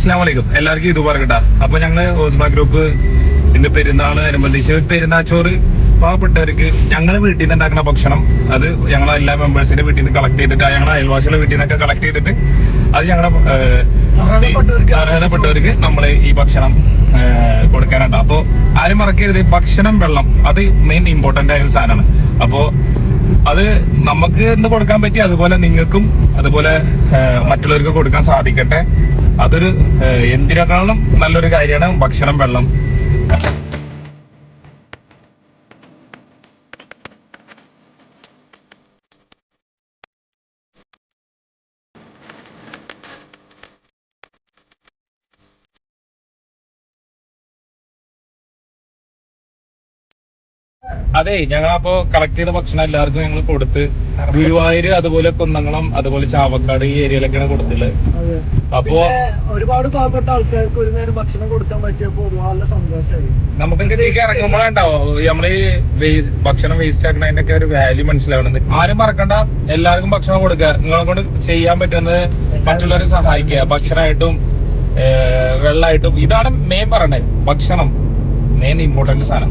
അസ്സലാമു അലൈക്കും. എല്ലാവർക്കും ഇത് പറയട്ടാ. അപ്പൊ ഞങ്ങള് ഓസ്മ ഗ്രൂപ്പ് ഇന്ന് പെരുന്നാളിനനുബന്ധിച്ച് പെരുന്നാച്ചോറ് പാവപ്പെട്ടവർക്ക് ഞങ്ങള് വീട്ടിൽ നിന്ന് ഉണ്ടാക്കുന്ന ഭക്ഷണം അത് ഞങ്ങളെ എല്ലാ മെമ്പേഴ്സിന്റെ വീട്ടിൽ നിന്ന് കളക്ട് ചെയ്തിട്ട് ഞങ്ങളെ അയൽവാസികളുടെ വീട്ടിൽ നിന്നൊക്കെ കളക്ട് ചെയ്തിട്ട് അത് ഞങ്ങളുടെ അർഹതപ്പെട്ടവർക്ക് നമ്മള് ഈ ഭക്ഷണം കൊടുക്കാനുണ്ട്. അപ്പൊ ആരും മറക്കരുത്, ഭക്ഷണം വെള്ളം അത് മെയിൻ ഇമ്പോർട്ടന്റ് ആയ ഒരു സാധനമാണ്. അപ്പോ അത് നമുക്ക് എന്ന് കൊടുക്കാൻ പറ്റി, അതുപോലെ നിങ്ങൾക്കും അതുപോലെ മറ്റുള്ളവർക്ക് കൊടുക്കാൻ സാധിക്കട്ടെ. അതൊരു എന്തിനേക്കാളും നല്ലൊരു കാര്യമാണ് ഭക്ഷണം വെള്ളം. അതെ, ഞങ്ങളപ്പോ കളക്ട് ചെയ്ത ഭക്ഷണം എല്ലാവർക്കും ഞങ്ങൾ കൊടുത്ത് ഗുരുവായൂര് അതുപോലെ കുന്നംകുളം അതുപോലെ ചാവക്കാട് ഈ ഏരിയയിലൊക്കെയാണ് കൊടുത്തിട്ടുള്ളത്. അപ്പോ ഒരുപാട് പാവപ്പെട്ട ആൾക്കാർക്ക് ഒരു നേരം ഭക്ഷണം കൊടുക്കാൻ പറ്റിയപ്പോ നല്ല സന്തോഷമായി. നമുക്കൊക്കെ ഇതിലേക്ക് ഇറങ്ങുമ്പോഴുണ്ടാവോ നമ്മള് ഭക്ഷണം വേസ്റ്റ് ആക്കണതിന്റെ ഒക്കെ ഒരു വാല്യൂ മനസ്സിലാവുന്നത്. ആരും മറക്കണ്ട, എല്ലാവർക്കും ഭക്ഷണം കൊടുക്കുക. നിങ്ങളെ കൊണ്ട് ചെയ്യാൻ പറ്റുന്നത് മറ്റുള്ളവരെ സഹായിക്കുക, ഭക്ഷണമായിട്ടും വെള്ളമായിട്ടും. ഇതാണ് മെയിൻ പറയണത്, ഭക്ഷണം മെയിൻ ഇമ്പോർട്ടന്റ് സാധനം.